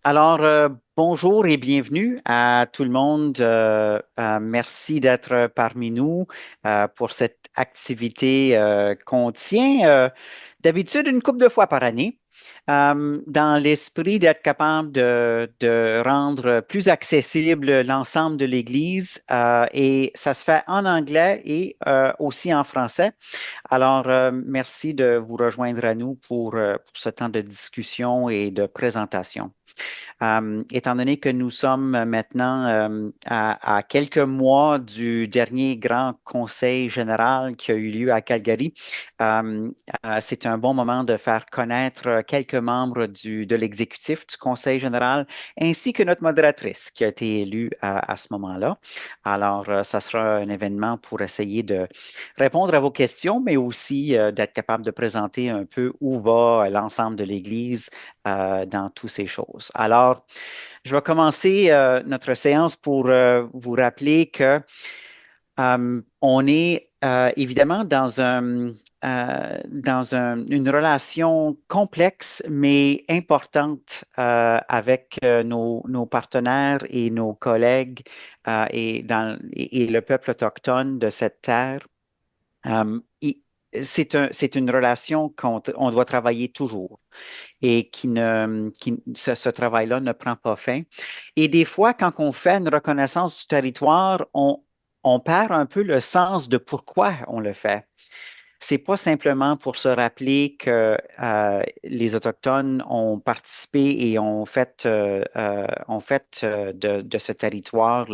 Alors, bonjour et bienvenue à tout le monde. Merci d'être parmi nous pour cette activité qu'on tient d'habitude une couple de fois par année, dans l'esprit d'être capable de rendre plus accessible l'ensemble de l'Église. Et ça se fait en anglais et aussi en français. Alors, merci de vous rejoindre à nous pour ce temps de discussion et de présentation. Étant donné que nous sommes maintenant à quelques mois du dernier grand conseil général qui a eu lieu à Calgary, euh, c'est un bon moment de faire connaître quelques membres de l'exécutif du conseil général ainsi que notre modératrice qui a été élue à ce moment-là. Alors, ça sera un événement pour essayer de répondre à vos questions, mais aussi d'être capable de présenter un peu où va l'ensemble de l'Église dans toutes ces choses. Alors, je vais commencer notre séance pour vous rappeler que on est évidemment une relation complexe mais importante avec nos partenaires et nos collègues et le peuple autochtone de cette terre. Euh, il- c'est une relation on doit travailler toujours et ce travail-là ne prend pas fin. Et des fois, quand on fait une reconnaissance du territoire, on perd un peu le sens de pourquoi on le fait. C'est pas simplement pour se rappeler que les Autochtones ont participé et ont fait de ce territoire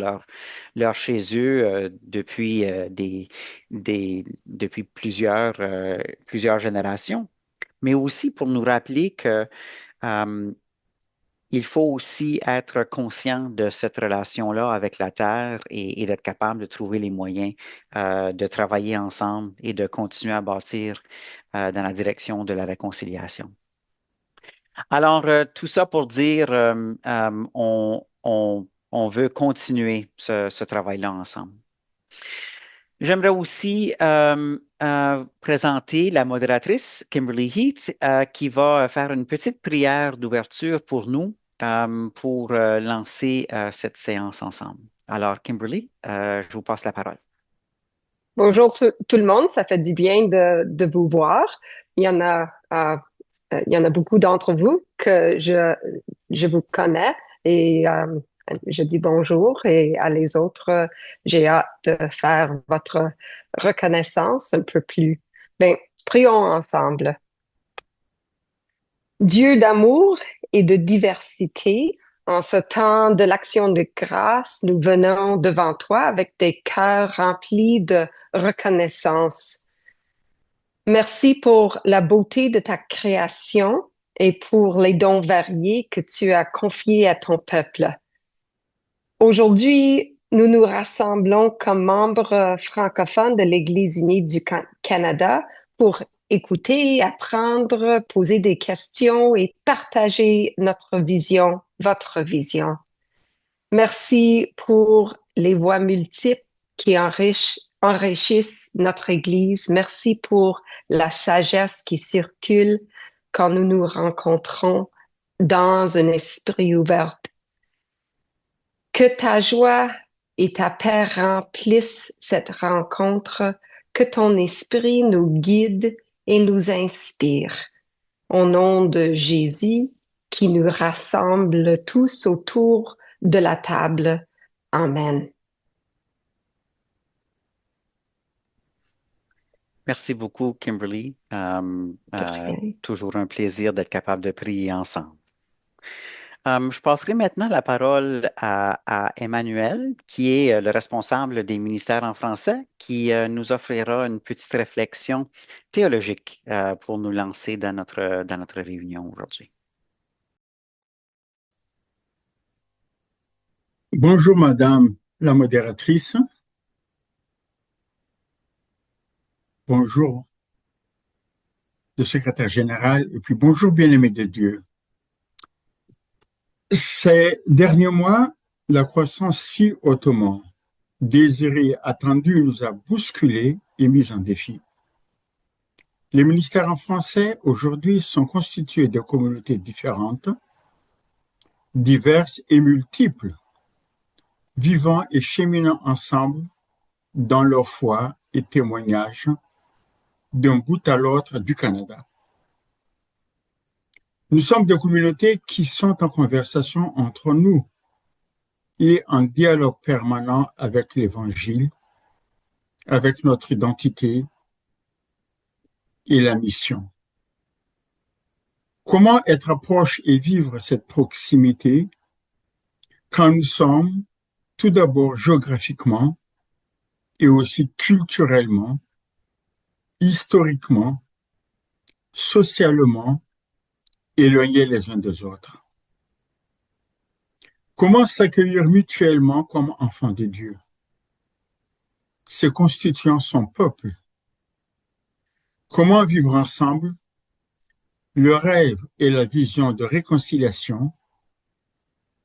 leur chez eux depuis plusieurs générations, mais aussi pour nous rappeler que euh, il faut aussi être conscient de cette relation-là avec la Terre et d'être capable de trouver les moyens de travailler ensemble et de continuer à bâtir dans la direction de la réconciliation. Alors, tout ça pour dire, on veut continuer ce travail-là ensemble. J'aimerais aussi présenter la modératrice, Kimberly Heath, qui va faire une petite prière d'ouverture pour nous pour lancer cette séance ensemble. Alors, Kimberly, je vous passe la parole. Bonjour tout le monde, ça fait du bien de vous voir. Il y en a, il y en a beaucoup d'entre vous que je vous connais et je dis bonjour et à les autres, j'ai hâte de faire votre reconnaissance un peu plus. Ben, prions ensemble. Dieu d'amour et de diversité, en ce temps de l'action de grâce, nous venons devant toi avec des cœurs remplis de reconnaissance. Merci pour la beauté de ta création et pour les dons variés que tu as confiés à ton peuple. Aujourd'hui, nous nous rassemblons comme membres francophones de l'Église unie du Canada pour écouter, apprendre, poser des questions et partager notre vision, votre vision. Merci pour les voix multiples qui enrichissent notre Église. Merci pour la sagesse qui circule quand nous nous rencontrons dans un esprit ouvert. Que ta joie et ta paix remplissent cette rencontre, que ton esprit nous guide et nous inspire. Au nom de Jésus, qui nous rassemble tous autour de la table. Amen. Merci beaucoup, Kimberly. De rien. Toujours un plaisir d'être capable de prier ensemble. Je passerai maintenant la parole à Emmanuel, qui est le responsable des ministères en français, qui nous offrira une petite réflexion théologique pour nous lancer dans notre réunion aujourd'hui. Bonjour Madame la modératrice, bonjour le secrétaire général et puis bonjour bien-aimés de Dieu. Ces derniers mois, la croissance si hautement désirée, attendue, nous a bousculés et mis en défi. Les ministères en français aujourd'hui sont constitués de communautés différentes, diverses et multiples, vivant et cheminant ensemble dans leur foi et témoignages d'un bout à l'autre du Canada. Nous sommes des communautés qui sont en conversation entre nous et en dialogue permanent avec l'Évangile, avec notre identité et la mission. Comment être proche et vivre cette proximité quand nous sommes tout d'abord géographiquement et aussi culturellement, historiquement, socialement éloignés les uns des autres? Comment s'accueillir mutuellement comme enfants de Dieu, se constituant son peuple? Comment vivre ensemble le rêve et la vision de réconciliation,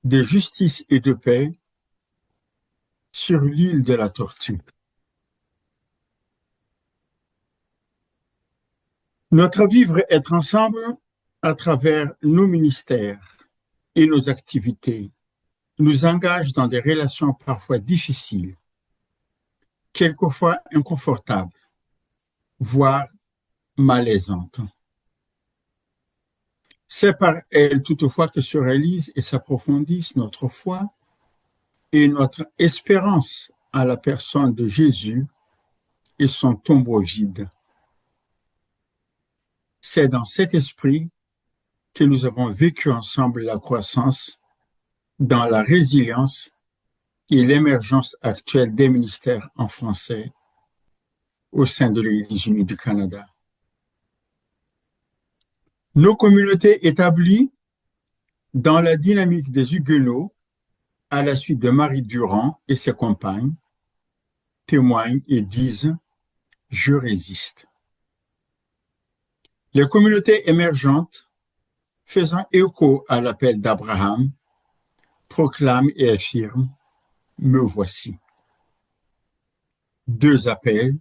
de justice et de paix sur l'île de la Tortue? Notre vivre être ensemble à travers nos ministères et nos activités nous engage dans des relations parfois difficiles, quelquefois inconfortables, voire malaisantes. C'est par elles toutefois que se réalise et s'approfondissent notre foi et notre espérance à la personne de Jésus et son tombeau vide. C'est dans cet esprit que nous avons vécu ensemble la croissance dans la résilience et l'émergence actuelle des ministères en français au sein de l'Église unie du Canada. Nos communautés établies dans la dynamique des Huguenots à la suite de Marie Durand et ses compagnes témoignent et disent « Je résiste ». Les communautés émergentes, faisant écho à l'appel d'Abraham, proclament et affirment « Me voici ». Deux appels,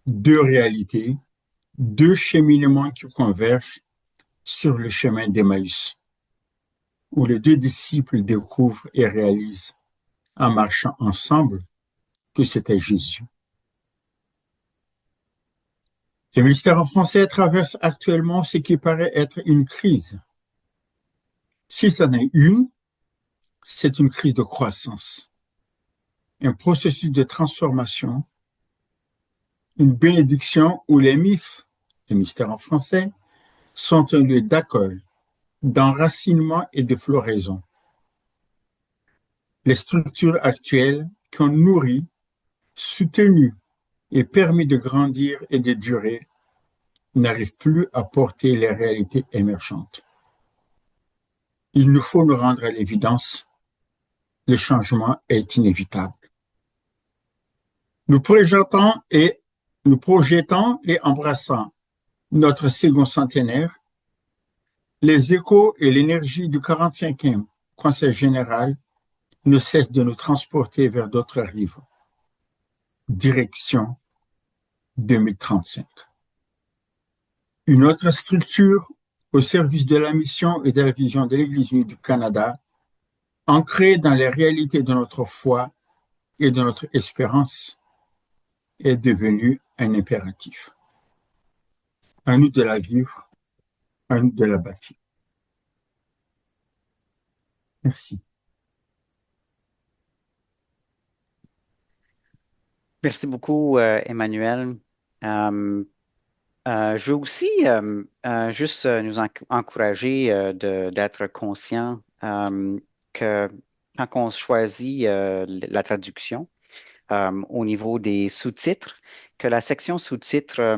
deux réalités, deux cheminements qui convergent sur le chemin d'Emmaüs, où les deux disciples découvrent et réalisent, en marchant ensemble, que c'était Jésus. Le ministère en français traverse actuellement ce qui paraît être une crise. Si c'en est une, c'est une crise de croissance, un processus de transformation, une bénédiction où les MIF, le ministère en français, sont un lieu d'accueil, d'enracinement et de floraison. Les structures actuelles qui ont nourri, soutenu et permis de grandir et de durer n'arrivent plus à porter les réalités émergentes. Il nous faut nous rendre à l'évidence, le changement est inévitable. Nous projetons et embrassant notre second centenaire, les échos et l'énergie du 45e Conseil général ne cessent de nous transporter vers d'autres rives. Direction 2035. Une autre structure au service de la mission et de la vision de l'Église unie du Canada, ancrée dans les réalités de notre foi et de notre espérance, est devenue un impératif. À nous de la vivre, à nous de la bâtir. Merci. Merci beaucoup, Emmanuel. Je veux aussi juste nous encourager d'être conscient que quand on choisit la traduction au niveau des sous-titres, que la section sous-titres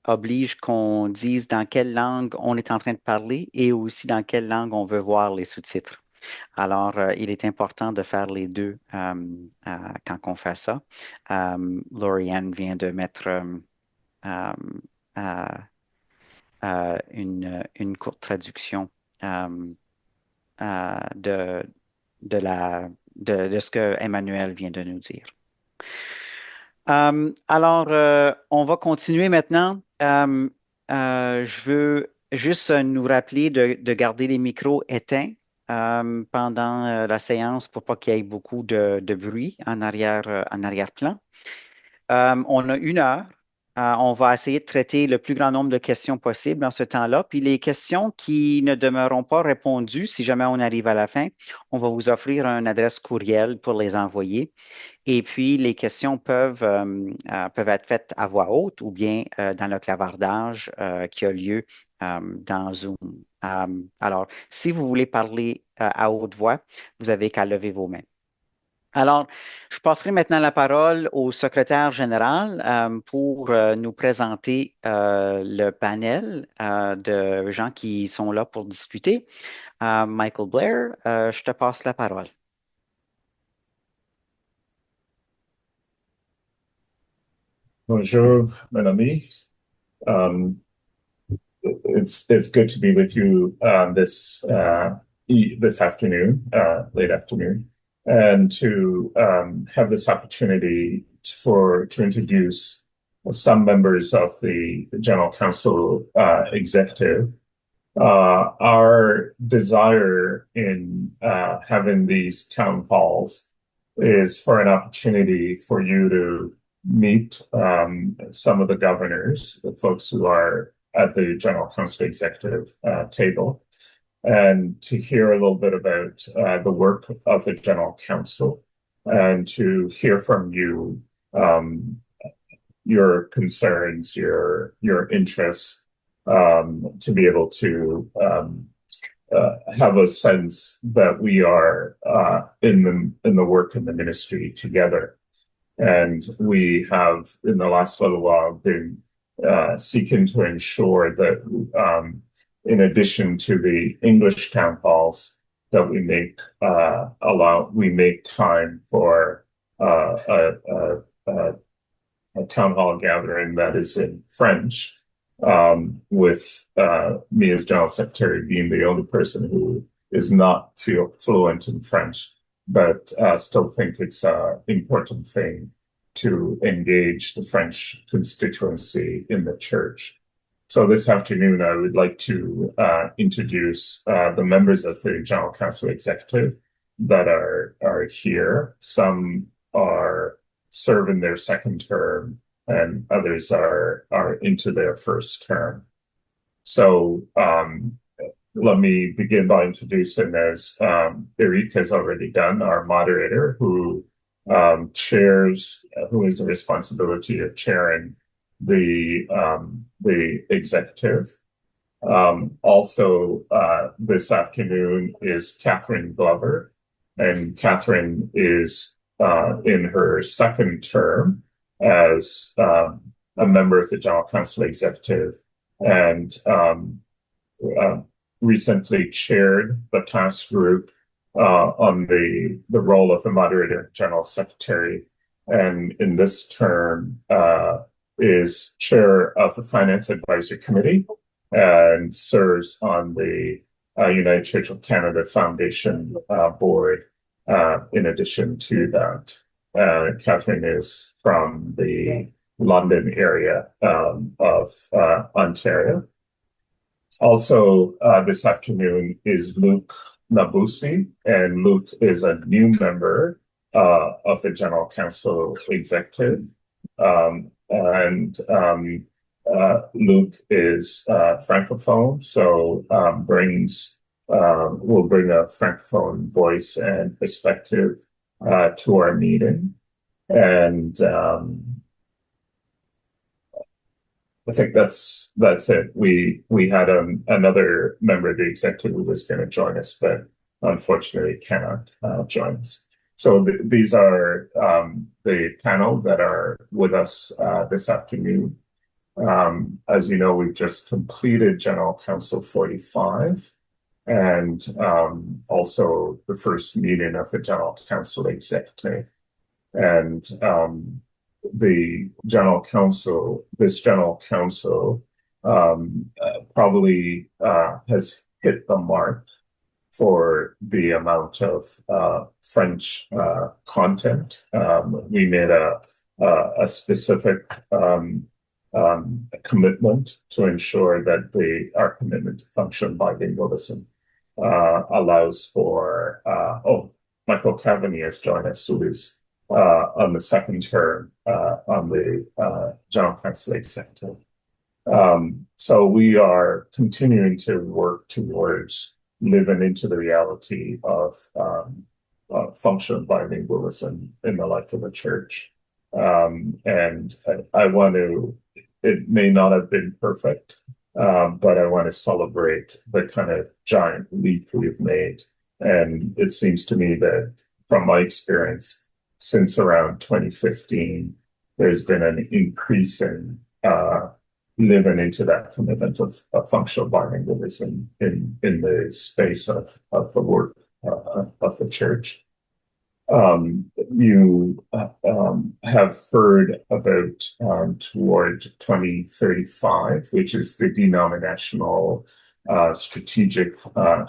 oblige qu'on dise dans quelle langue on est en train de parler et aussi dans quelle langue on veut voir les sous-titres. Alors, il est important de faire les deux quand on fait ça. Lauriane vient de mettre euh, une courte traduction de, de ce que Emmanuel vient de nous dire. Alors, on va continuer maintenant. Je veux juste nous rappeler de garder les micros éteints pendant la séance pour pas qu'il y ait beaucoup de bruit en arrière-plan. On a 1 heure. On va essayer de traiter le plus grand nombre de questions possible dans ce temps-là. Puis les questions qui ne demeureront pas répondues, si jamais on arrive à la fin, on va vous offrir une adresse courriel pour les envoyer. Et puis, les questions peuvent être faites à voix haute ou bien dans le clavardage qui a lieu dans Zoom. Alors, si vous voulez parler à haute voix, vous avez qu'à lever vos mains. Alors, je passerai maintenant la parole au secrétaire général pour nous présenter le panel de gens qui sont là pour discuter. Michael Blair, je te passe la parole. Bonjour, mon ami. It's good to be with you this afternoon, late afternoon, and to have this opportunity to introduce some members of the General Council executive. Our desire in having these town halls is for an opportunity for you to meet some of the governors, the folks who are at the General Council executive table, and to hear a little bit about the work of the General Council, and to hear from you your concerns, your interests, to be able to have a sense that we are in the work in the ministry together. And we have, in the last little while, been seeking to ensure that, in addition to the English town halls, that we make time for a town hall gathering that is in French, with me as General Secretary being the only person who is not fluent in French, but still think it's an important thing to engage the French constituency in the church. So this afternoon, I would like to introduce the members of the General Council Executive that are here. Some are serving their second term, and others are into their first term. So let me begin by introducing, as Eric has already done, our moderator, who has the responsibility of chairing the executive. Also, this afternoon is Catherine Glover, and Catherine is in her second term as a member of the General Council Executive, and recently chaired the task group on the role of the moderator general secretary, and in this term is chair of the Finance Advisory Committee and serves on the United Church of Canada Foundation board. In addition to that, Catherine is from the London area of Ontario. Also, this afternoon is Luke Nabusi, and Luke is a new member of the General Council Executive. Luke is Francophone, so will bring a Francophone voice and perspective to our meeting. And I think that's it. We had another member of the executive who was going to join us, but unfortunately cannot join us. So these are the panel that are with us this afternoon. As you know, we've just completed General Council 45, and also the first meeting of the General Council Executive. And the General Council, this General Council probably has hit the mark for the amount of French content. We made a specific commitment to ensure that our commitment to functional bilingualism allows for, Michael Cavaney has joined us, who is on the second term on the General Council Executive. So we are continuing to work towards living into the reality of functional bilingualism in the life of the church. And I want to, it may not have been perfect, but I want to celebrate the kind of giant leap we've made. And it seems to me that from my experience, since around 2015, there's been an increase in living into that commitment of functional bilingualism in the space of the work of the church. You have heard about toward 2035, which is the denominational strategic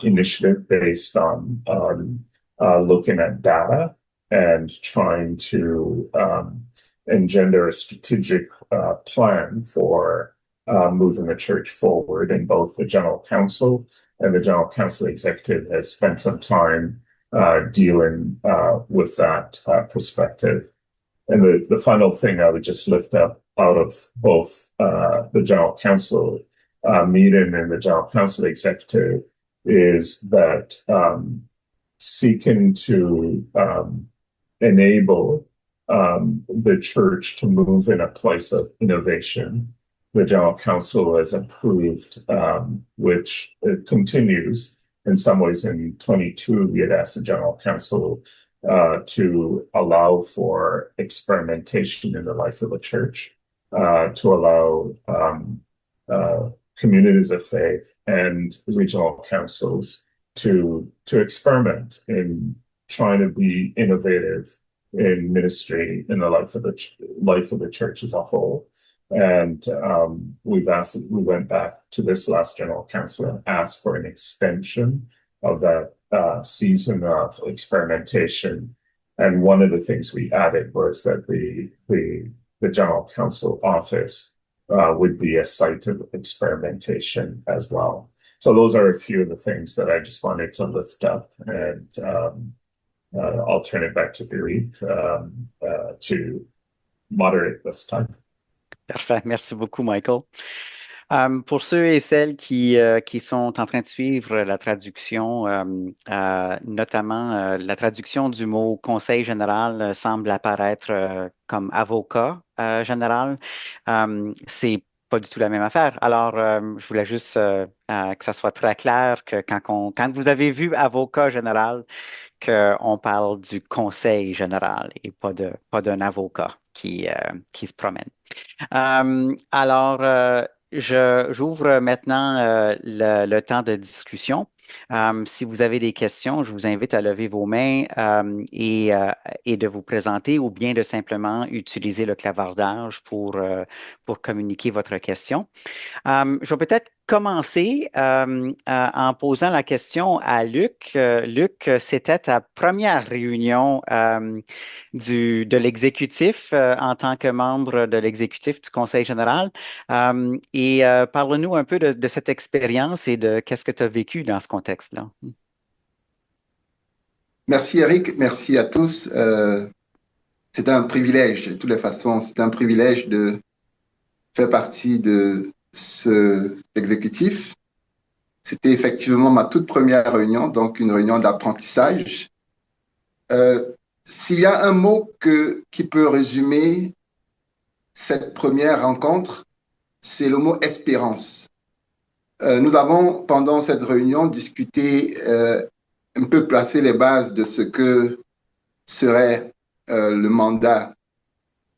initiative based on looking at data and trying to engender a strategic plan for moving the church forward. And both the General Council and the General Council Executive has spent some time dealing with that perspective. And the final thing I would just lift up out of both the General Council meeting and the General Council Executive is that seeking to enable the church to move in a place of innovation. The General Council has approved, which it continues. In some ways, in 22, we had asked the General Council to allow for experimentation in the life of the church, to allow communities of faith and regional councils to experiment in trying to be innovative in ministry in the life of the church as a whole. And we went back to this last General Council and asked for an extension of that season of experimentation. And one of the things we added was that the General Council office would be a site of experimentation as well. So those are a few of the things that I just wanted to lift up, and I'll turn it back to Philippe to moderate this time. Parfait. Merci beaucoup, Michael. Pour ceux et celles qui sont en train de suivre la traduction, notamment la traduction du mot conseil général semble apparaître comme avocat général. C'est pas du tout la même affaire. Alors, je voulais juste que ça soit très clair que quand vous avez vu avocat général, qu'on parle du conseil général et pas d'un avocat qui se promène. Alors, j'ouvre maintenant le temps de discussion. Si vous avez des questions, je vous invite à lever vos mains et de vous présenter ou bien de simplement utiliser le clavardage pour communiquer votre question. Je vais peut-être commencer en posant la question à Luc. Luc, c'était ta première réunion de l'exécutif en tant que membre de l'exécutif du Conseil général. Et parle-nous un peu de cette expérience et de qu'est-ce que tu as vécu dans ce contexte-là. Merci Eric, merci à tous. C'est un privilège, de toutes les façons, c'est un privilège de faire partie de cet exécutif. C'était effectivement ma toute première réunion, donc une réunion d'apprentissage. S'il y a un mot qui peut résumer cette première rencontre, c'est le mot espérance. Nous avons, pendant cette réunion, discuté, un peu placé les bases de ce que serait le mandat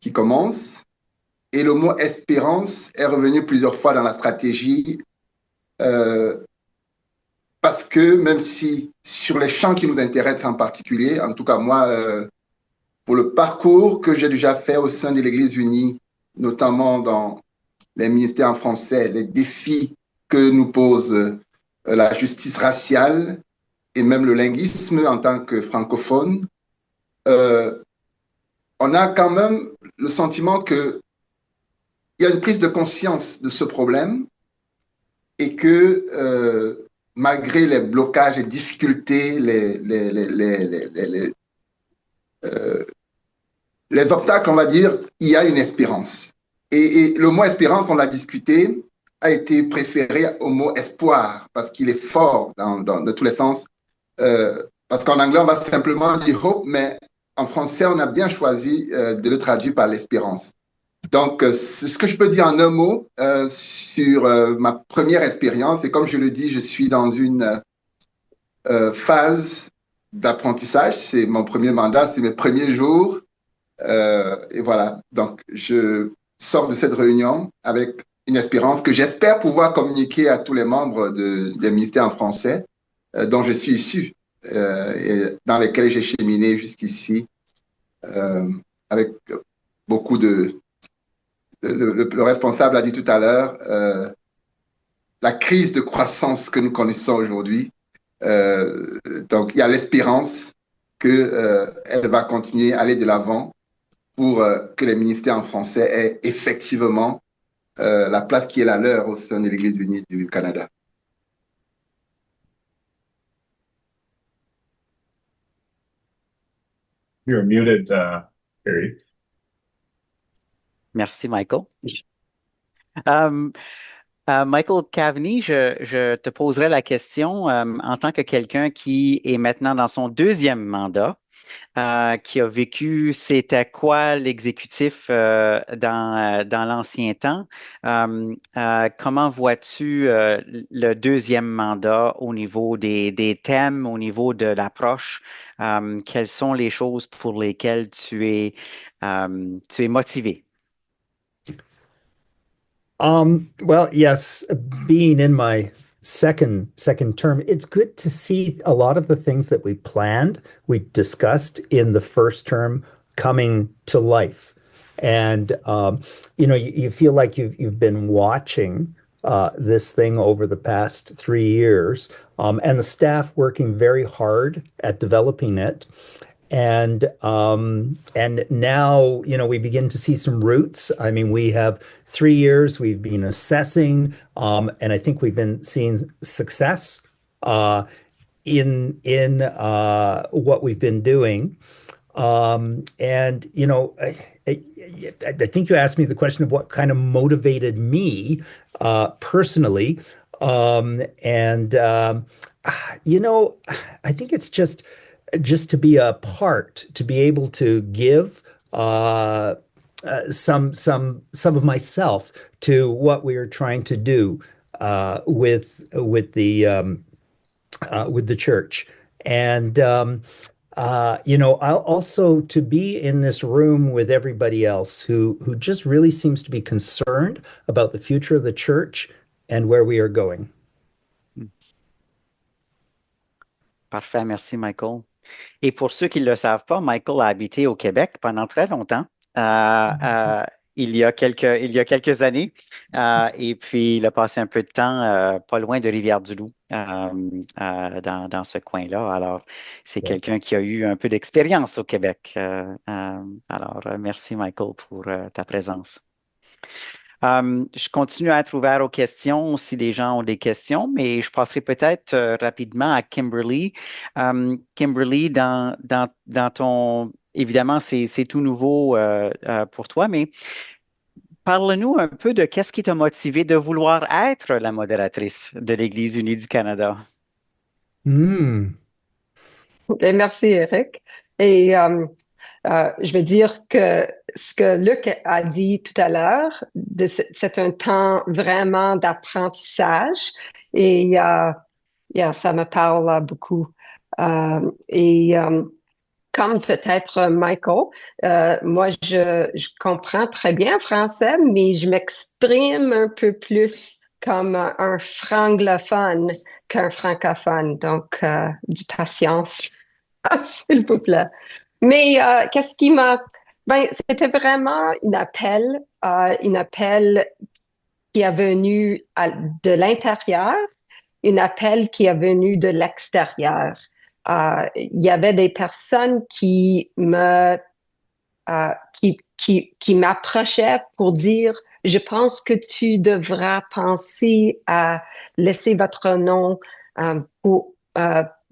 qui commence. Et le mot espérance est revenu plusieurs fois dans la stratégie parce que même si sur les champs qui nous intéressent en particulier, en tout cas moi, pour le parcours que j'ai déjà fait au sein de l'Église unie, notamment dans les ministères français, les défis que nous pose la justice raciale et même le linguisme en tant que francophone, on a quand même le sentiment que il y a une prise de conscience de ce problème et que malgré les blocages, les difficultés, les obstacles, on va dire, il y a une espérance. Et le mot espérance, on l'a discuté, a été préféré au mot espoir parce qu'il est fort de tous les sens. Parce qu'en anglais, on va simplement dire hope, mais en français, on a bien choisi de le traduire par l'espérance. Donc, c'est ce que je peux dire en un mot sur ma première expérience. Et comme je le dis, je suis dans une phase d'apprentissage. C'est mon premier mandat, c'est mes premiers jours. Et voilà, donc je sors de cette réunion avec une espérance que j'espère pouvoir communiquer à tous les membres des ministères en français dont je suis issu et dans lesquels j'ai cheminé jusqu'ici avec beaucoup de... Le responsable a dit tout à l'heure, la crise de croissance que nous connaissons aujourd'hui. Donc, il y a l'espérance qu'elle va continuer à aller de l'avant pour que les ministères en français aient effectivement la place qui est la leur au sein de l'Église unie du Canada. You're muted, Harry. Merci, Michael. Michael Caveney, je te poserai la question en tant que quelqu'un qui est maintenant dans son deuxième mandat, qui a vécu c'était quoi l'exécutif dans l'ancien temps. Comment vois-tu le deuxième mandat au niveau des thèmes, au niveau de l'approche? Quelles sont les choses pour lesquelles tu es motivé? Well, yes, being in my second term, it's good to see a lot of the things that we discussed in the first term coming to life. And you feel like you've been watching this thing over the past 3 years, and the staff working very hard at developing it. And now, we begin to see some roots. I mean, we have 3 years, we've been assessing, and I think we've been seeing success in what we've been doing. And I think you asked me the question of what kind of motivated me personally. I think it's just to be a part, to be able to give some of myself to what we are trying to do with the church, and I'll also to be in this room with everybody else who just really seems to be concerned about the future of the church and where we are going. Parfait, merci Michael. Et pour ceux qui ne le savent pas, Michael a habité au Québec pendant très longtemps, il y a quelques années, et puis il a passé un peu de temps pas loin de Rivière-du-Loup, dans ce coin-là. Alors, c'est quelqu'un qui a eu un peu d'expérience au Québec. Alors, merci Michael pour ta présence. Je continue à être ouvert aux questions si les gens ont des questions, mais je passerai peut-être rapidement à Kimberly. Kimberly, dans ton... Évidemment, c'est tout nouveau pour toi, mais parle-nous un peu de qu'est-ce qui t'a motivé de vouloir être la modératrice de l'Église unie du Canada. Merci, Eric. Et je vais dire que ce que Luc a dit tout à l'heure, c'est un temps vraiment d'apprentissage et ça me parle beaucoup. Comme peut-être Michael, moi, je comprends très bien français, mais je m'exprime un peu plus comme un franglophone qu'un francophone. Donc, du patience, s'il vous plaît. Mais qu'est-ce qui m'a... Ben, c'était vraiment un appel qui est venu de l'intérieur, un appel qui est venu de l'extérieur. Il y avait des personnes qui m'approchaient pour dire, je pense que tu devras penser à laisser votre nom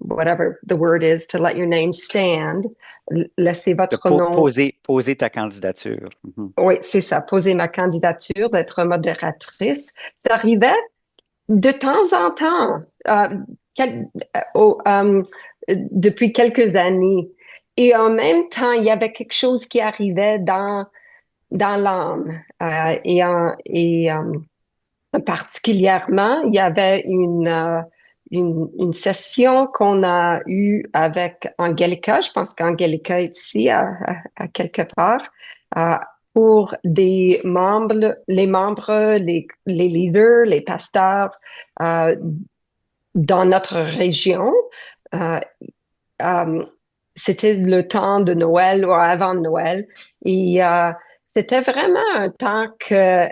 whatever the word is, to let your name stand. Laissez De votre nom. poser ta candidature. Mhm. Oui, c'est ça, poser ma candidature d'être modératrice. Ça arrivait de temps en temps, depuis quelques années. Et en même temps, il y avait quelque chose qui arrivait dans l'âme. Particulièrement, il y avait une session qu'on a eue avec Angelica. Je pense qu'Angelica est ici à quelque part. Pour les membres, les leaders, les pasteurs dans notre région. C'était le temps de Noël ou avant Noël. Et c'était vraiment un temps que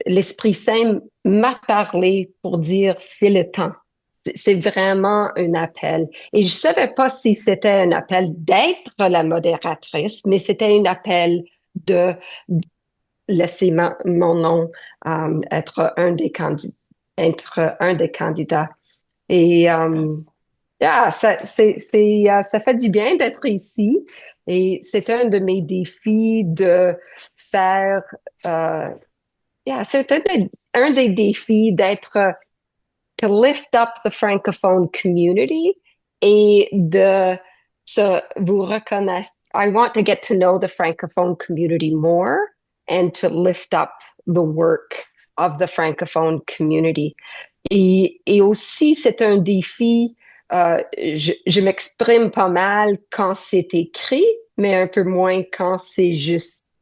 l'Esprit Saint m'a parlé pour dire c'est le temps. C'est vraiment un appel. Et je savais pas si c'était un appel d'être la modératrice, mais c'était un appel de laisser mon nom être un des candidats. Et ça fait du bien d'être ici. Et c'est un de mes défis de faire. C'est un des défis d'être to lift up the francophone community et de vous reconnaître. I want to get to know the francophone community more and to lift up the work of the francophone community. Et aussi, c'est un défi. Je m'exprime pas mal quand c'est écrit, mais un peu moins quand c'est juste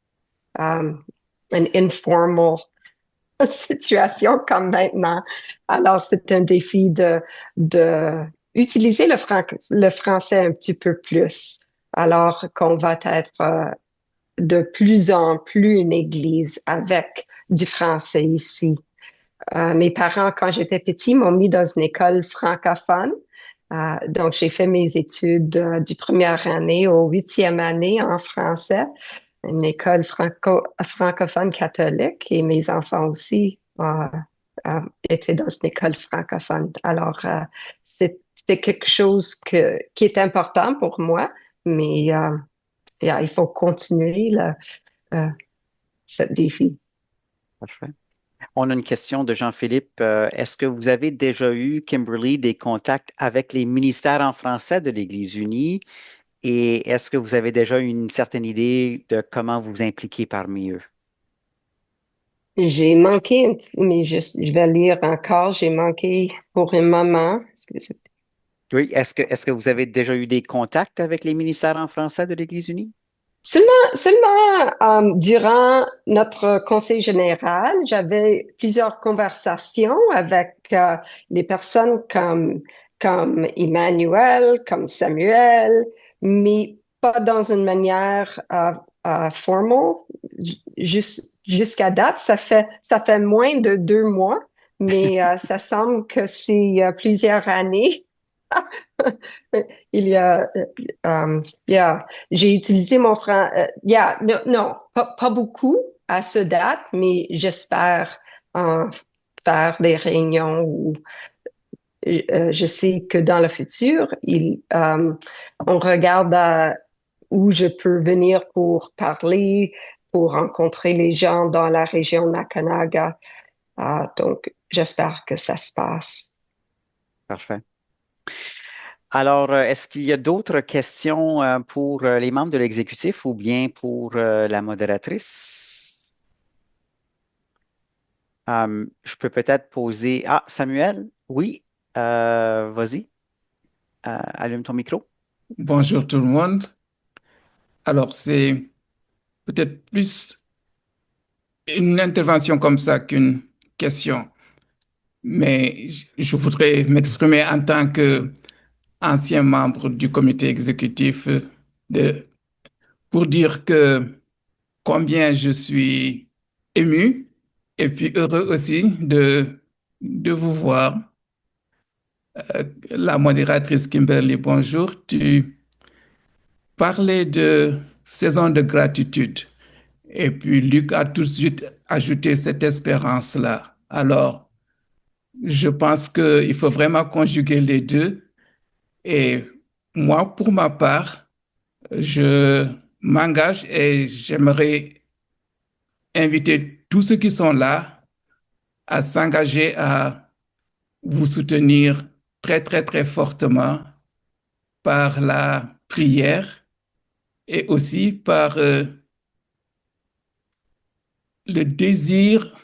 an informal situation comme maintenant. Alors, c'est un défi de utiliser le français un petit peu plus, alors qu'on va être de plus en plus une église avec du français ici. Mes parents, quand j'étais petit, m'ont mis dans une école francophone. Donc, j'ai fait mes études du première année au 8e année en français, une école francophone catholique, et mes enfants aussi étaient dans une école francophone. Alors, c'est quelque chose qui est important pour moi, mais il faut continuer ce défi. Parfait. On a une question de Jean-Philippe. Est-ce que vous avez déjà eu, Kimberly, des contacts avec les ministères en français de l'Église unie? Et est-ce que vous avez déjà une certaine idée de comment vous impliquer parmi eux? J'ai manqué, mais je vais lire encore. J'ai manqué pour un moment. Oui, est-ce que vous avez déjà eu des contacts avec les ministères en français de l'Église unie? Seulement durant notre conseil général, j'avais plusieurs conversations avec les personnes comme Emmanuel, comme Samuel, mais pas dans une manière formelle. Jusqu'à date, ça fait moins de 2 mois, mais ça semble que c'est plusieurs années. Il y a, j'ai utilisé mon français. Non, pas beaucoup à ce date, mais j'espère faire des réunions où je sais que dans le futur, on regarde où je peux venir pour parler, pour rencontrer les gens dans la région Nakanaga. Donc, j'espère que ça se passe. Parfait. Alors, est-ce qu'il y a d'autres questions pour les membres de l'exécutif ou bien pour la modératrice? Je peux peut-être poser... Ah, Samuel, oui, vas-y, allume ton micro. Bonjour tout le monde. Alors, c'est peut-être plus une intervention comme ça qu'une question, mais je voudrais m'exprimer en tant qu'ancien membre du comité exécutif pour dire que combien je suis ému et puis heureux aussi de vous voir. La modératrice Kimberly, bonjour. Tu parlais de saison de gratitude. Et puis Luc a tout de suite ajouté cette espérance-là. Alors, Je pense qu'il faut vraiment conjuguer les deux. Et moi, pour ma part, je m'engage et j'aimerais inviter tous ceux qui sont là à s'engager à vous soutenir très, très, très fortement par la prière et aussi par le désir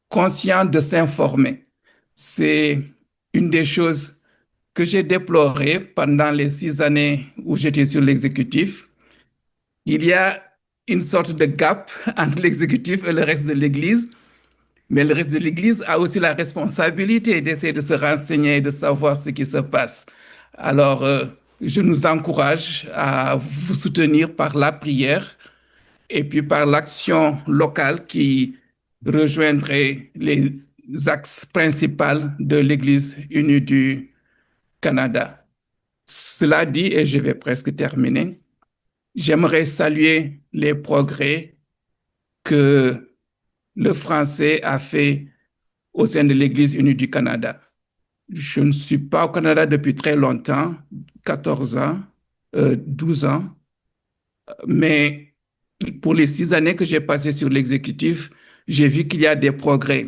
conscient de s'informer. C'est une des choses que j'ai déplorées pendant les 6 années où j'étais sur l'exécutif. Il y a une sorte de gap entre l'exécutif et le reste de l'Église, mais le reste de l'Église a aussi la responsabilité d'essayer de se renseigner et de savoir ce qui se passe. Alors, je nous encourage à vous soutenir par la prière et puis par l'action locale qui rejoindrait les axes principaux de l'Église unie du Canada. Cela dit, et je vais presque terminer, j'aimerais saluer les progrès que le français a fait au sein de l'Église unie du Canada. Je ne suis pas au Canada depuis très longtemps, 14 ans, 12 ans, mais pour les 6 années que j'ai passées sur l'exécutif, j'ai vu qu'il y a des progrès.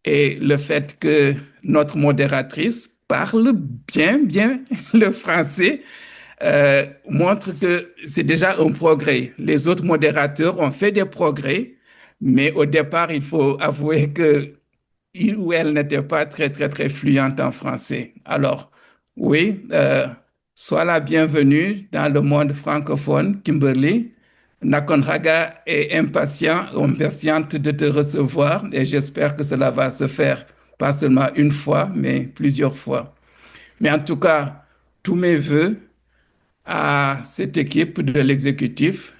Et le fait que notre modératrice parle bien le français montre que c'est déjà un progrès. Les autres modérateurs ont fait des progrès, mais au départ, il faut avouer que il ou elle n'était pas très, très, très fluente en français. Alors, oui, sois la bienvenue dans le monde francophone, Kimberly. Nakonraga est impatiente de te recevoir et j'espère que cela va se faire pas seulement une fois, mais plusieurs fois. Mais en tout cas, tous mes voeux à cette équipe de l'exécutif.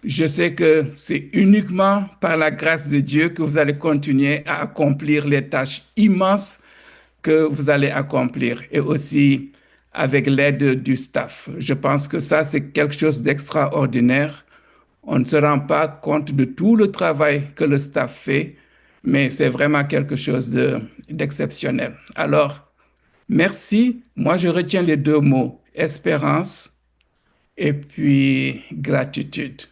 Je sais que c'est uniquement par la grâce de Dieu que vous allez continuer à accomplir les tâches immenses que vous allez accomplir et aussi avec l'aide du staff. Je pense que ça, c'est quelque chose d'extraordinaire. On ne se rend pas compte de tout le travail que le staff fait, mais c'est vraiment quelque chose d'exceptionnel. Alors, merci. Moi, je retiens les deux mots, espérance et puis gratitude.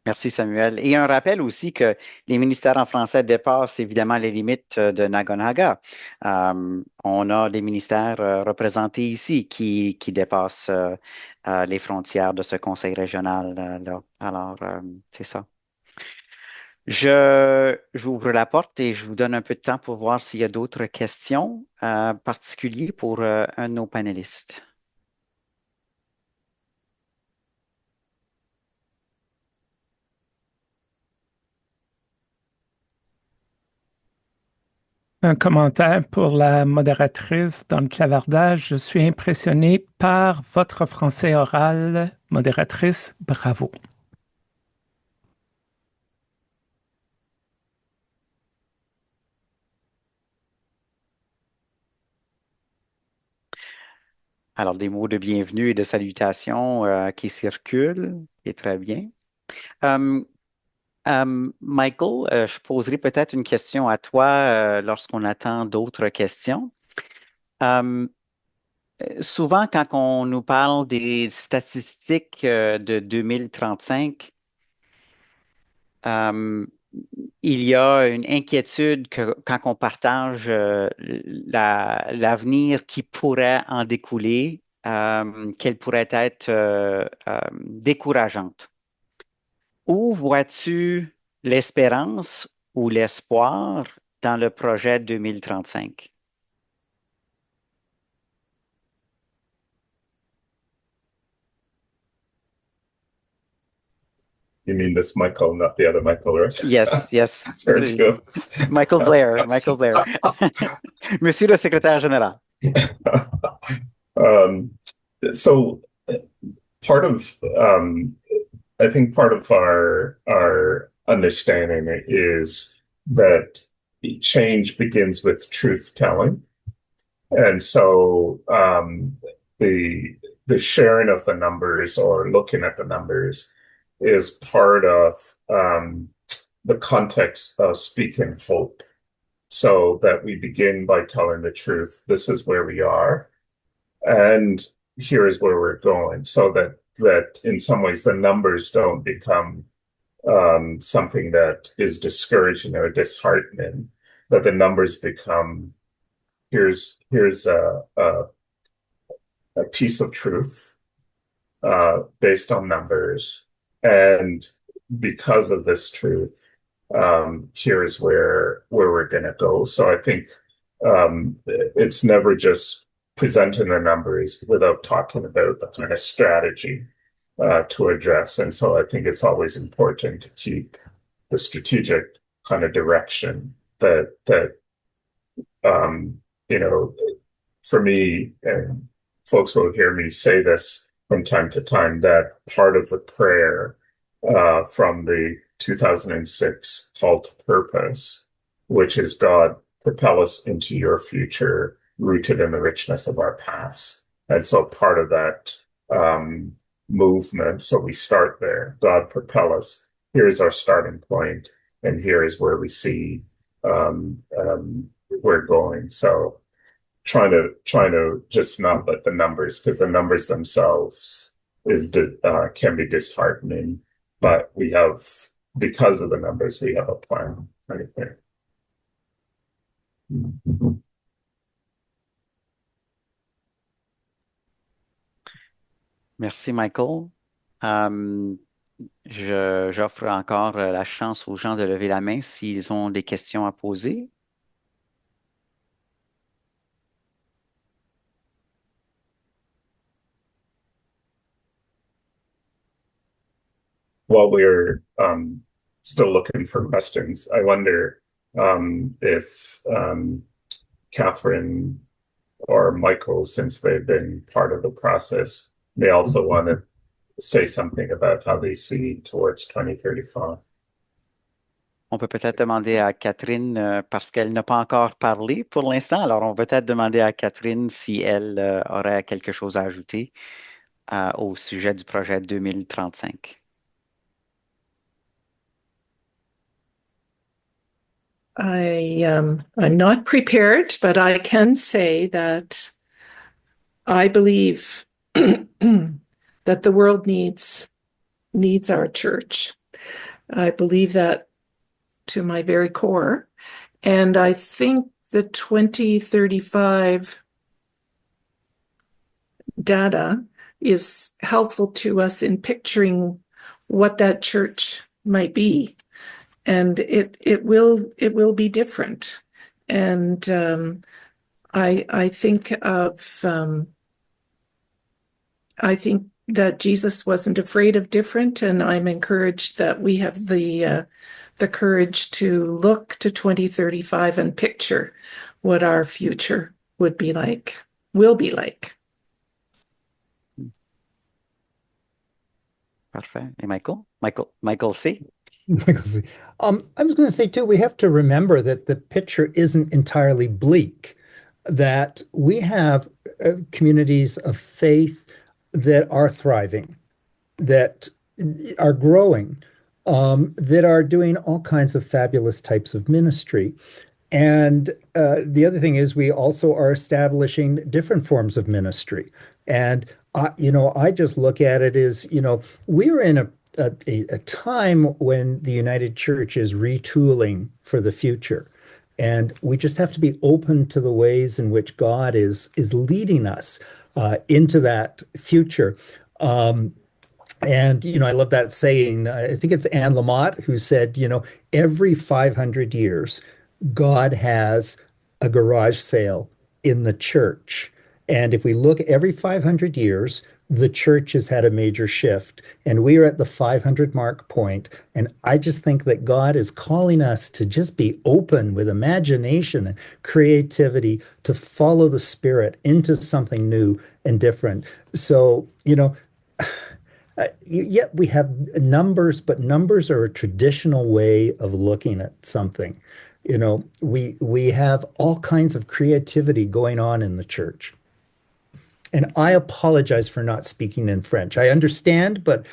Merci Samuel. Et un rappel aussi que les ministères en français dépassent évidemment les limites de Nagonaga. On a des ministères représentés ici qui dépassent les frontières de ce conseil régional-là. Alors, c'est ça. J'ouvre la porte et je vous donne un peu de temps pour voir s'il y a d'autres questions particulières pour un de nos panélistes. Un commentaire pour la modératrice dans le clavardage. Je suis impressionné par votre français oral, modératrice. Bravo. Alors, des mots de bienvenue et de salutation qui circulent, et très bien. Michael, je poserai peut-être une question à toi lorsqu'on attend d'autres questions. Souvent, quand on nous parle des statistiques de 2035, il y a une inquiétude que quand on partage l'avenir qui pourrait en découler, qu'elle pourrait être décourageante. Où vois-tu l'espérance ou l'espoir dans le projet 2035? You mean this Michael, not the other Michael, right? Yes. Sorry, Joe. Michael Blair. Monsieur le secrétaire général. So part of, I think part of our understanding is that change begins with truth telling. And so the sharing of the numbers or looking at the numbers is part of the context of speaking hope, so that we begin by telling the truth. This is where we are, and here is where we're going, so that in some ways the numbers don't become something that is discouraging or disheartening, that the numbers become, here's a piece of truth based on numbers, and because of this truth, here's where we're going to go. So I think it's never just presenting the numbers without talking about the kind of strategy to address. And so I think it's always important to keep the strategic kind of direction that you know, for me, and folks will hear me say this from time to time, that part of the prayer from the 2006 call to purpose, which is God, propel us into your future, rooted in the richness of our past. And so part of that movement, so we start there. God, propel us. Here's our starting point, and here is where we see we're going. So trying to just not let the numbers, because the numbers themselves can be disheartening, but we have, because of the numbers, we have a plan right there. Merci, Michael. J'offre encore la chance aux gens de lever la main s'ils ont des questions à poser. While we're still looking for questions, I wonder if Catherine or Michael, since they've been part of the process, may also want to say something about how they see towards 2035. On peut peut-être demander à Catherine, parce qu'elle n'a pas encore parlé pour l'instant, alors on va peut-être demander à Catherine si elle aurait quelque chose à ajouter au sujet du projet 2035. I'm not prepared, but I can say that I believe that the world needs our church. I believe that to my very core. And I think the 2035 data is helpful to us in picturing what that church might be. And it will be different. And I think that Jesus wasn't afraid of different, and I'm encouraged that we have the courage to look to 2035 and picture what our future will be like. Parfait. Et Michael C? I was going to say, too, we have to remember that the picture isn't entirely bleak, that we have communities of faith that are thriving, that are growing, that are doing all kinds of fabulous types of ministry. And the other thing is we also are establishing different forms of ministry. And, I just look at it as, we're in a time when the United Church is retooling for the future. And we just have to be open to the ways in which God is leading us into that future. And, I love that saying. I think it's Anne Lamott who said, every 500 years, God has a garage sale in the church. And if we look every 500 years, the church has had a major shift, and we are at the 500 mark point. And I just think that God is calling us to just be open with imagination and creativity to follow the Spirit into something new and different. So, yet we have numbers, but numbers are a traditional way of looking at something. We have all kinds of creativity going on in the church. And I apologize for not speaking in French. I understand, but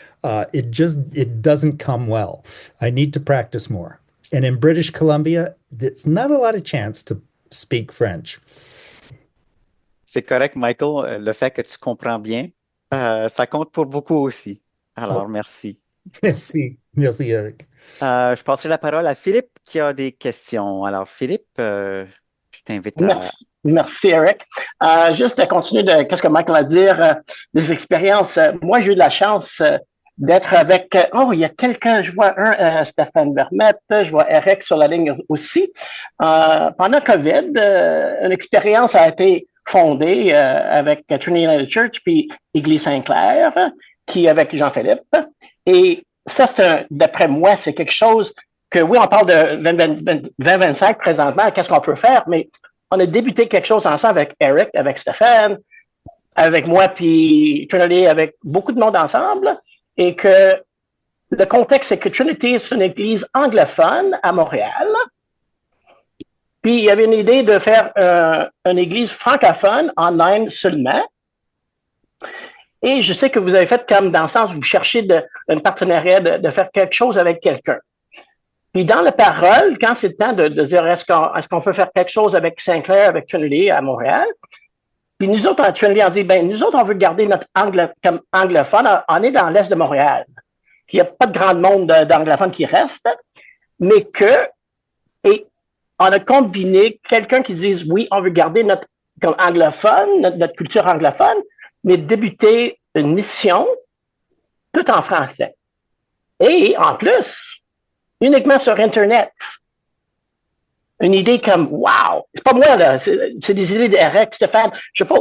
it doesn't come well. I need to practice more. And in British Columbia, there's not a lot of chance to speak French. C'est correct, Michael. Le fait que tu comprends bien, ça compte pour beaucoup aussi. Alors, merci. Merci. Merci, Eric. Je passerai la parole à Philippe qui a des questions. Alors, Philippe, je t'invite à... Merci, Eric. Juste à continuer de qu'est-ce que Michael a dit, des expériences. Moi, j'ai eu de la chance d'être avec... il y a quelqu'un, je vois Stéphane Vermette, je vois Eric sur la ligne aussi. Pendant COVID, une expérience a été fondée avec Trinity United Church puis Église Saint-Clair, qui avec Jean-Philippe. Et ça, d'après moi, c'est quelque chose que, oui, on parle de 2025 présentement, qu'est-ce qu'on peut faire, mais on a débuté quelque chose ensemble avec Eric, avec Stéphane, avec moi, puis Trinity, avec beaucoup de monde ensemble, et que le contexte, c'est que Trinity, c'est une église anglophone à Montréal, puis il y avait une idée de faire une église francophone online seulement. Et je sais que vous avez fait comme dans le sens où vous cherchez un partenariat de faire quelque chose avec quelqu'un. Puis dans la parole, quand c'est le temps de dire est-ce qu'on peut faire quelque chose avec Saint-Clair, avec Trinity à Montréal, puis nous autres, en Trinity, on dit, nous autres, on veut garder notre comme anglophone, on est dans l'Est de Montréal. Puis il n'y a pas de grand monde d'anglophones qui reste, mais et on a combiné quelqu'un qui dise, oui, on veut garder notre comme anglophone, notre culture anglophone, mais débuter une mission tout en français. Et en plus, uniquement sur Internet. Une idée comme, wow, c'est pas moi, là, c'est des idées d'Eric, Stéphane, je sais pas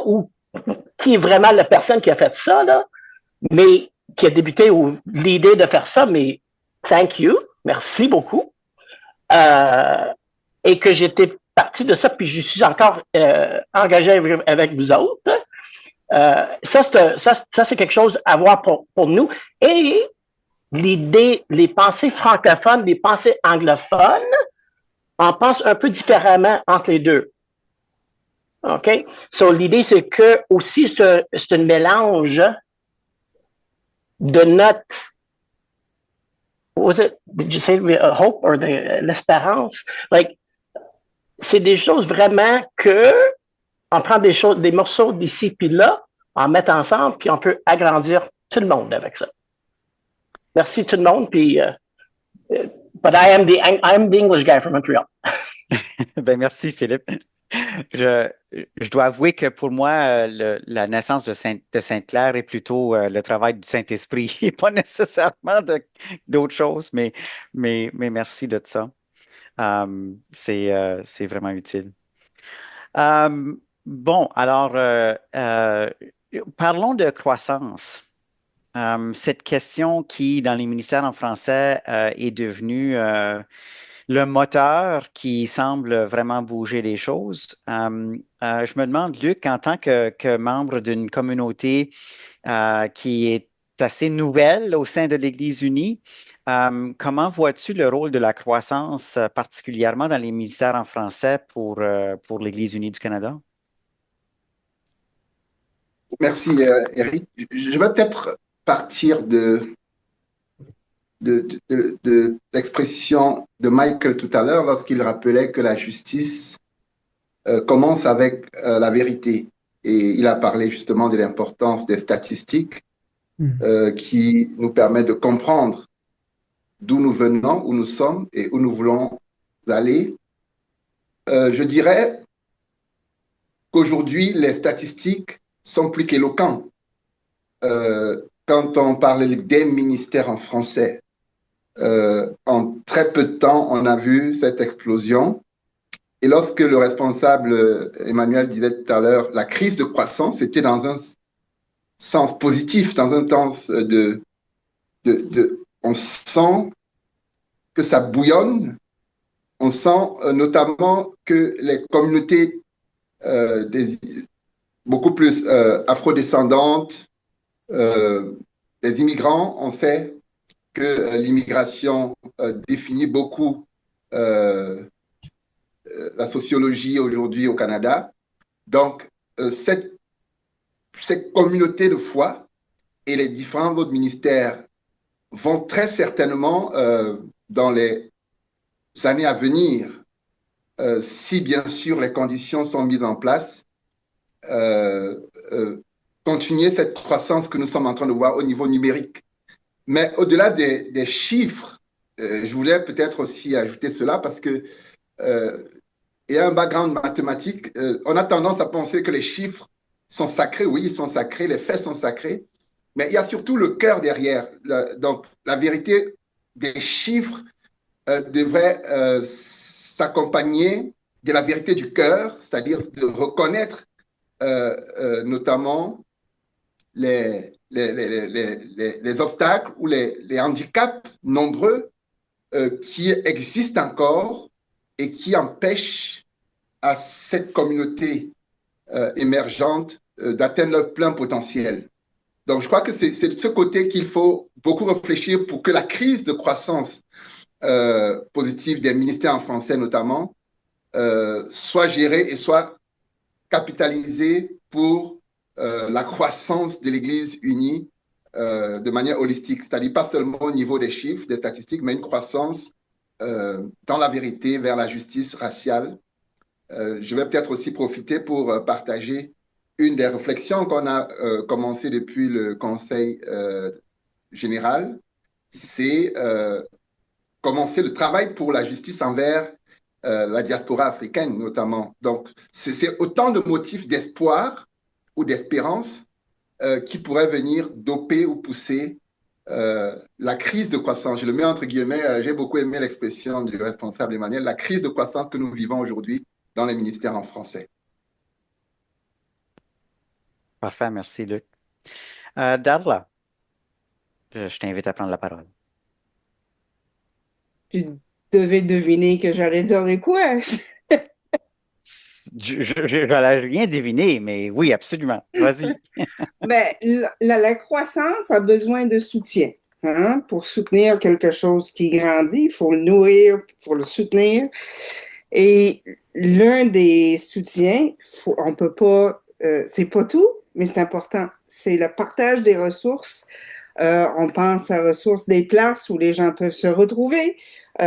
qui est vraiment la personne qui a fait ça, là, mais qui a débuté l'idée de faire ça, mais thank you, merci beaucoup. Et que j'étais parti de ça, puis je suis encore engagé avec vous autres. Ça, c'est quelque chose à voir pour nous. Et l'idée, les pensées francophones, les pensées anglophones, on pense un peu différemment entre les deux. OK? So, l'idée, c'est que aussi, c'est un mélange de notre, what was it? Did you say hope or l'espérance? Like, c'est des choses vraiment que on prend des morceaux d'ici puis là, on met ensemble, puis on peut agrandir tout le monde avec ça. Merci tout le monde, puis but I am the English guy from Montreal. Ben merci Philippe. Je dois avouer que pour moi, la naissance de Sainte-Claire est plutôt le travail du Saint-Esprit et pas nécessairement d'autres choses, mais merci de ça. C'est vraiment utile. Bon, alors, parlons de croissance. Cette question qui, dans les ministères en français, est devenue le moteur qui semble vraiment bouger les choses. Je me demande, Luc, en tant que membre d'une communauté qui est assez nouvelle au sein de l'Église unie, comment vois-tu le rôle de la croissance, particulièrement dans les ministères en français pour l'Église unie du Canada? Merci, Eric. Je vais peut-être partir de l'expression de Michael tout à l'heure lorsqu'il rappelait que la justice commence avec la vérité. Et il a parlé justement de l'importance des statistiques qui nous permettent de comprendre d'où nous venons, où nous sommes et où nous voulons aller. Je dirais qu'aujourd'hui, les statistiques sont plus qu'éloquentes. Quand on parle des ministères en français, en très peu de temps, on a vu cette explosion. Et lorsque le responsable Emmanuel disait tout à l'heure, la crise de croissance, c'était dans un sens positif, dans un sens on sent que ça bouillonne, on sent notamment que les communautés beaucoup plus afrodescendantes, des immigrants, on sait que l'immigration définit beaucoup la sociologie aujourd'hui au Canada. Donc, cette ces communautés de foi et les différents autres ministères vont très certainement, dans les années à venir, si bien sûr les conditions sont mises en place, continuer cette croissance que nous sommes en train de voir au niveau numérique. Mais au-delà des chiffres, je voulais peut-être aussi ajouter cela parce que il y a un background mathématique. On a tendance à penser que les chiffres sont sacrés. Oui, ils sont sacrés, les faits sont sacrés, mais il y a surtout le cœur derrière. Donc, la vérité des chiffres devrait s'accompagner de la vérité du cœur, c'est-à-dire de reconnaître notamment les obstacles ou les handicaps nombreux qui existent encore et qui empêchent à cette communauté émergente d'atteindre leur plein potentiel. Donc, je crois que c'est de ce côté qu'il faut beaucoup réfléchir pour que la crise de croissance positive des ministères en français notamment soit gérée et soit capitalisée pour la croissance de l'Église unie de manière holistique, c'est-à-dire pas seulement au niveau des chiffres, des statistiques, mais une croissance dans la vérité vers la justice raciale. Je vais peut-être aussi profiter pour partager une des réflexions qu'on a commencé depuis le Conseil général, c'est commencer le travail pour la justice envers la diaspora africaine notamment. Donc, c'est autant de motifs d'espoir ou d'espérance qui pourraient venir doper ou pousser la crise de croissance. Je le mets entre guillemets, j'ai beaucoup aimé l'expression du responsable Emmanuel, la crise de croissance que nous vivons aujourd'hui dans les ministères en français. Parfait, merci Luc. Darla, je t'invite à prendre la parole. Tu devais deviner que j'allais dire de quoi. Je n'allais rien deviner, mais oui, absolument. Vas-y. Ben, la croissance a besoin de soutien. Hein? Pour soutenir quelque chose qui grandit, il faut le nourrir, il faut le soutenir. Et l'un des soutiens, on peut pas, c'est pas tout, mais c'est important. C'est le partage des ressources. On pense à ressources des places où les gens peuvent se retrouver. Tu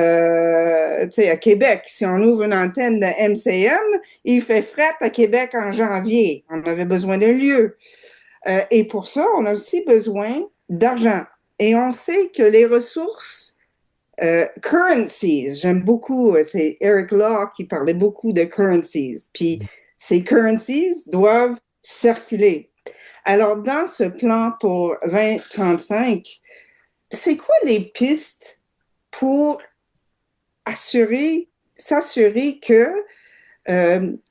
sais, à Québec, si on ouvre une antenne de MCM, il fait fret à Québec en janvier. On avait besoin d'un lieu. Et pour ça, on a aussi besoin d'argent. Et on sait que les ressources, currencies, j'aime beaucoup, c'est Eric Law qui parlait beaucoup de currencies. Puis ces currencies doivent circuler. Alors, dans ce plan pour 2035, c'est quoi les pistes pour s'assurer que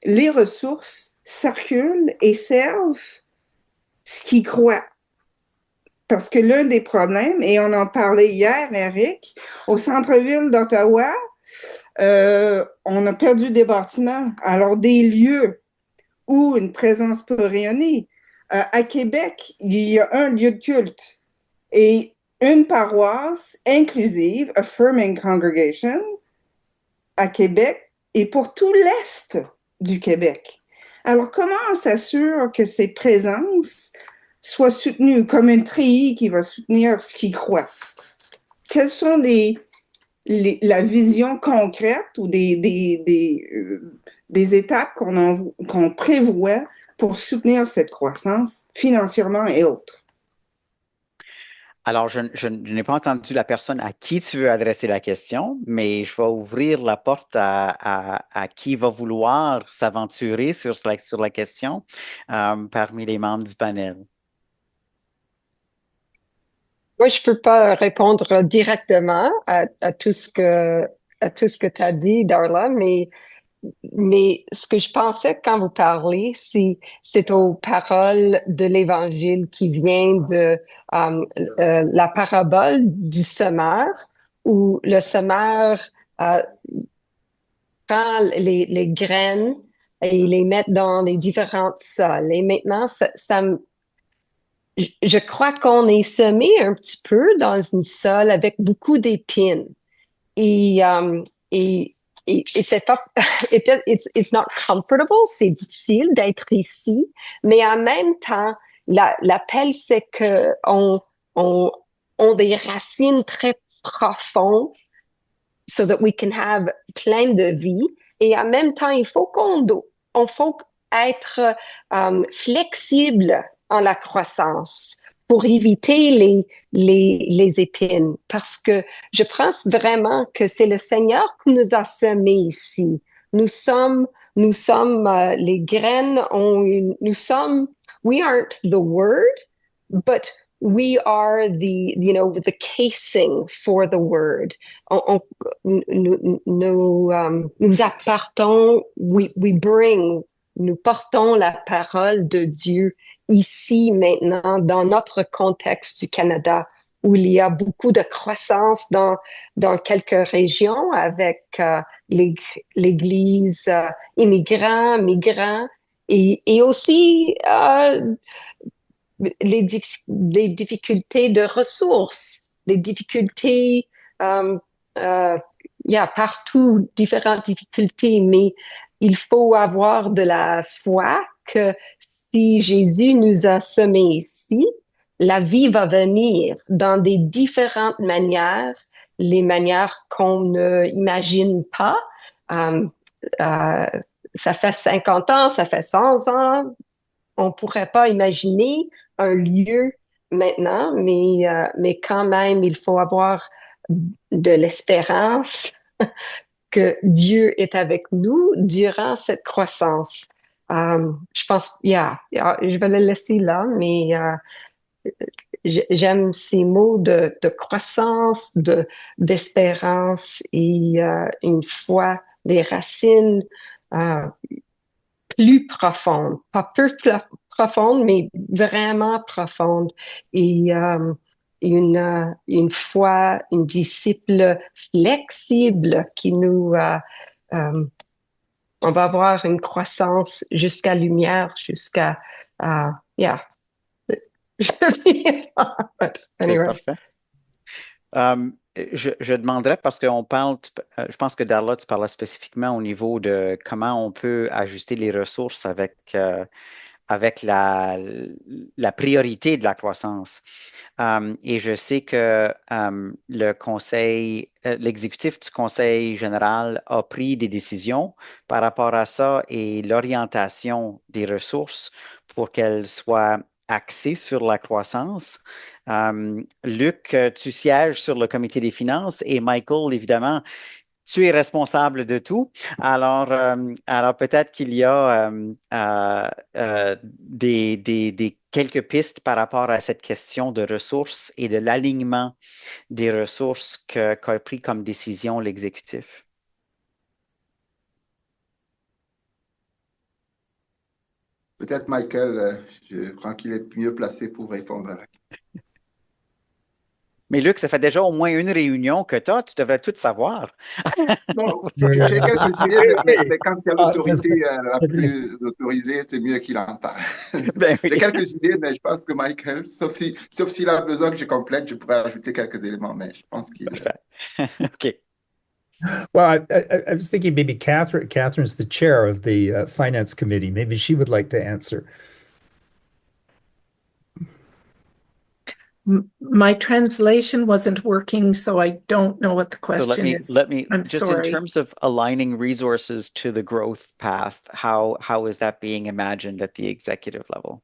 les ressources circulent et servent ce qui croit? Parce que l'un des problèmes, et on en parlait hier, Eric, au centre-ville d'Ottawa, on a perdu des bâtiments. Alors, des lieux où une présence peut rayonner. À Québec, il y a un lieu de culte et une paroisse inclusive, Affirming Congregation, à Québec et pour tout l'Est du Québec. Alors, comment on s'assure que ces présences soient soutenues comme une treillis qui va soutenir ce qui croit? Quelles sont la vision concrète ou des étapes qu'on prévoit pour soutenir cette croissance financièrement et autres? Alors, je n'ai pas entendu la personne à qui tu veux adresser la question, mais je vais ouvrir la porte à qui va vouloir s'aventurer sur la question parmi les membres du panel. Moi, je peux pas répondre directement à tout ce que tu as dit, Darla, mais ce que je pensais quand vous parlez, c'est aux paroles de l'Évangile qui vient de la parabole du semeur, où le semeur prend les graines et les met dans les différentes sols. Et maintenant, je crois qu'on est semé un petit peu dans une sole avec beaucoup d'épines. Et c'est pas, it's not comfortable, c'est difficile d'être ici, mais en même temps, l'appel, c'est que on des racines très profondes so that we can have plein de vie. Et en même temps, il faut faut être flexible en la croissance pour éviter les épines. Parce que je pense vraiment que c'est le Seigneur qui nous a semés ici. Nous sommes les graines, we aren't the word, but we are the casing for the word. Nous apportons, nous portons la parole de Dieu ici, maintenant, dans notre contexte du Canada, où il y a beaucoup de croissance dans quelques régions avec l'Église migrants, et aussi les difficultés de ressources, les difficultés, partout, différentes difficultés, mais il faut avoir de la foi que si Jésus nous a semés ici, la vie va venir dans des différentes manières, les manières qu'on n'imagine pas. Ça fait 50 ans, ça fait 100 ans, on pourrait pas imaginer un lieu maintenant, mais quand même, il faut avoir de l'espérance que Dieu est avec nous durant cette croissance. Je pense, je vais le laisser là, mais j'aime ces mots de croissance, d'espérance et une foi, des racines plus profondes, pas peu profondes, mais vraiment profondes. Et une foi, une disciple flexible qui nous... on va avoir une croissance jusqu'à lumière, jusqu'à... Anyway. Parfait. Je demanderais, parce qu'on parle, je pense que Darla, tu parlais spécifiquement au niveau de comment on peut ajuster les ressources avec la priorité de la croissance. Et je sais que l'exécutif du Conseil général a pris des décisions par rapport à ça et l'orientation des ressources pour qu'elles soient axées sur la croissance. Luc, tu sièges sur le comité des finances et Michael, évidemment, tu es responsable de tout. Alors peut-être qu'il y a des quelques pistes par rapport à cette question de ressources et de l'alignement des ressources qu'a pris comme décision l'exécutif. Peut-être Michael, je crois qu'il est mieux placé pour répondre à la question. Mais Luc, ça fait déjà au moins une réunion que tu devrais tout savoir. Non, j'ai quelques idées, mais quand il y a l'autorité la plus autorisée, c'est mieux qu'il en parle. Ben oui. J'ai quelques idées, mais je pense que Michael, sauf s'il a besoin que je complète, je pourrais ajouter quelques éléments, mais je pense qu'il... OK. Well, I was thinking maybe Catherine's the chair of the finance committee. Maybe she would like to answer. My translation wasn't working, so I don't know what the question is. I'm just sorry. In terms of aligning resources to the growth path, how is that being imagined at the executive level?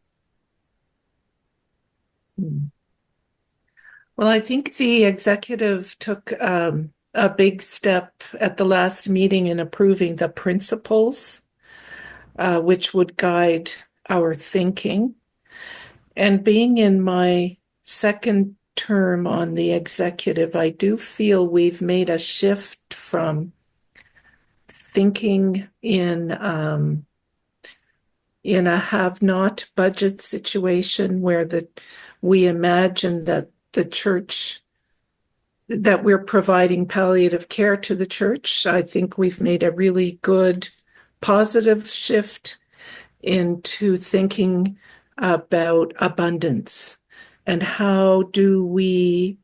Well, I think the executive took a big step at the last meeting in approving the principles, which would guide our thinking. And being in my second term on the executive, I do feel we've made a shift from thinking in a have-not budget situation where we imagine that the church, that we're providing palliative care to the church. I think we've made a really good, positive shift into thinking about abundance. And how do we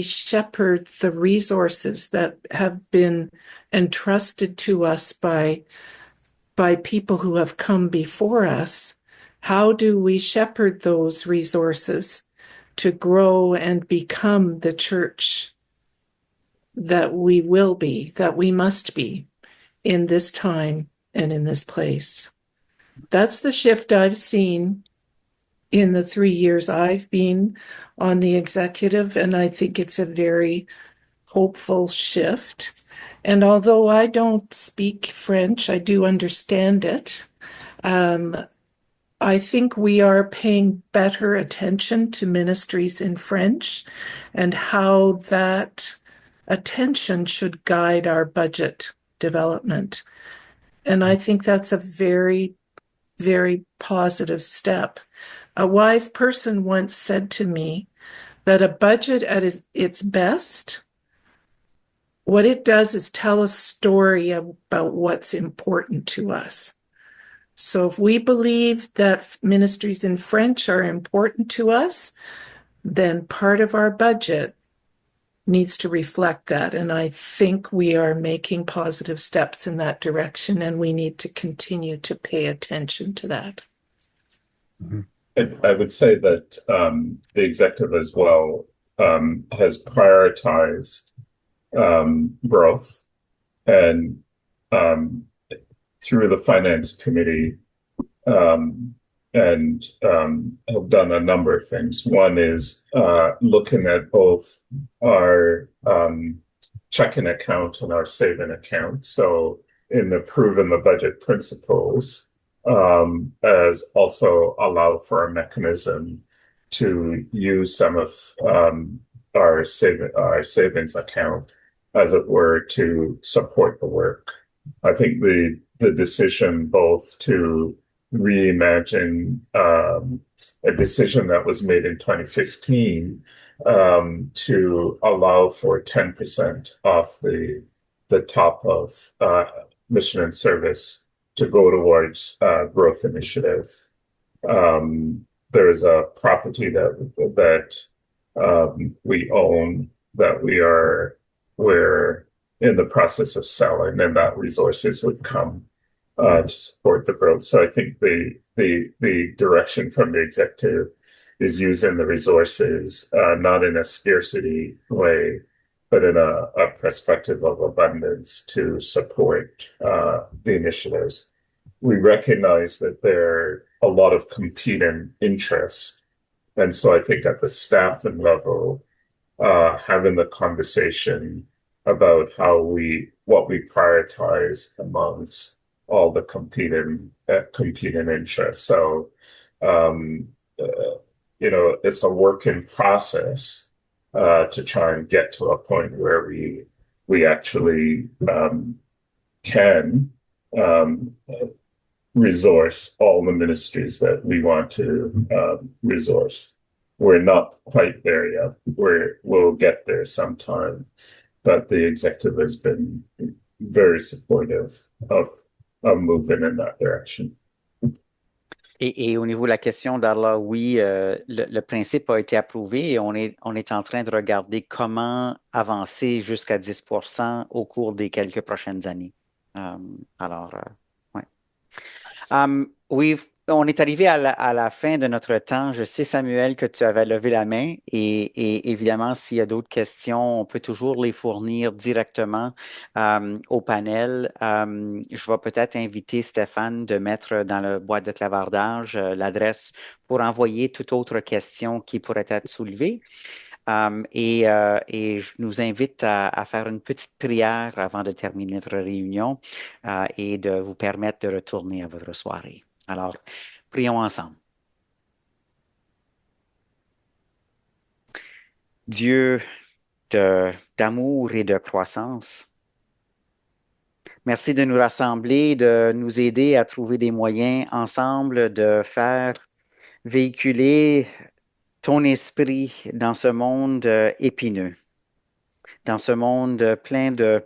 shepherd the resources that have been entrusted to us by people who have come before us How do we shepherd those resources to grow and become the church that we will be, that we must be in this time and in this place? That's the shift I've seen in the 3 years I've been on the executive, and I think it's a very hopeful shift. And although I don't speak French, I do understand it. I think we are paying better attention to ministries in French and how that attention should guide our budget development. And I think that's a very, very positive step. A wise person once said to me that a budget at its best, what it does is tell a story about what's important to us. So if we believe that ministries in French are important to us, then part of our budget needs to reflect that. And I think we are making positive steps in that direction, and we need to continue to pay attention to that. Mm-hmm. I would say that the executive as well has prioritized growth, and through the finance committee and have done a number of things. One is looking at both our checking account and our saving account. So in approving the budget principles, as also allow for a mechanism to use some of our savings account, as it were, to support the work. I think the decision both to reimagine a decision that was made in 2015 to allow for 10% off the top of mission and service to go towards growth initiative. There's a property that we own that we're in the process of selling, and that resources would come to support the growth. So I think the direction from the executive is using the resources not in a scarcity way, but in a perspective of abundance to support the initiatives. We recognize that there are a lot of competing interests. And so I think at the staffing level, having the conversation about what we prioritize amongst all the competing interests. So, it's a work in process to try and get to a point where we actually can resource all the ministries that we want to resource. We're not quite there yet. We'll get there sometime, but the executive has been very supportive of moving in that direction. Et au niveau de la question, Darla, oui, le principe a été approuvé et on est en train de regarder comment avancer jusqu'à 10% au cours des quelques prochaines années. Ouais. On est arrivé à la fin de notre temps. Je sais, Samuel, que tu avais levé la main et évidemment, s'il y a d'autres questions, on peut toujours les fournir directement au panel. Je vais peut-être inviter Stéphane de mettre dans le boîte de clavardage l'adresse pour envoyer toute autre question qui pourrait être soulevée. Et je nous invite à faire une petite prière avant de terminer notre réunion et de vous permettre de retourner à votre soirée. Alors, prions ensemble. Dieu d'amour et de croissance, merci de nous rassembler, de nous aider à trouver des moyens ensemble de faire véhiculer ton esprit dans ce monde épineux, dans ce monde plein de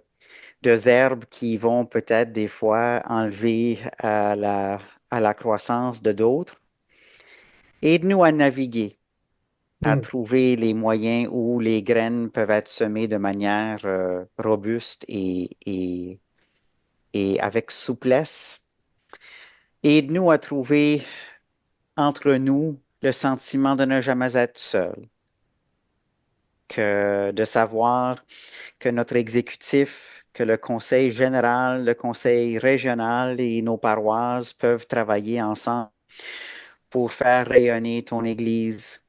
herbes qui vont peut-être des fois enlever à la croissance de d'autres. Aide-nous à naviguer, à trouver les moyens où les graines peuvent être semées de manière robuste et avec souplesse. Aide-nous à trouver entre nous le sentiment de ne jamais être seul, que de savoir que notre exécutif, que le conseil général, le conseil régional et nos paroisses peuvent travailler ensemble pour faire rayonner ton Église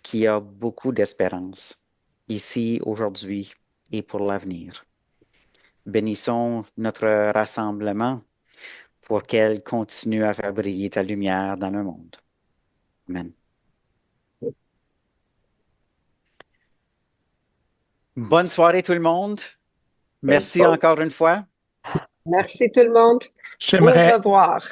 qui a beaucoup d'espérance, ici, aujourd'hui et pour l'avenir. Bénissons notre rassemblement pour qu'elle continue à faire briller ta lumière dans le monde. Amen. Bonne soirée tout le monde. Merci folks. encore une fois. Merci tout le monde. Au J'aimerais revoir.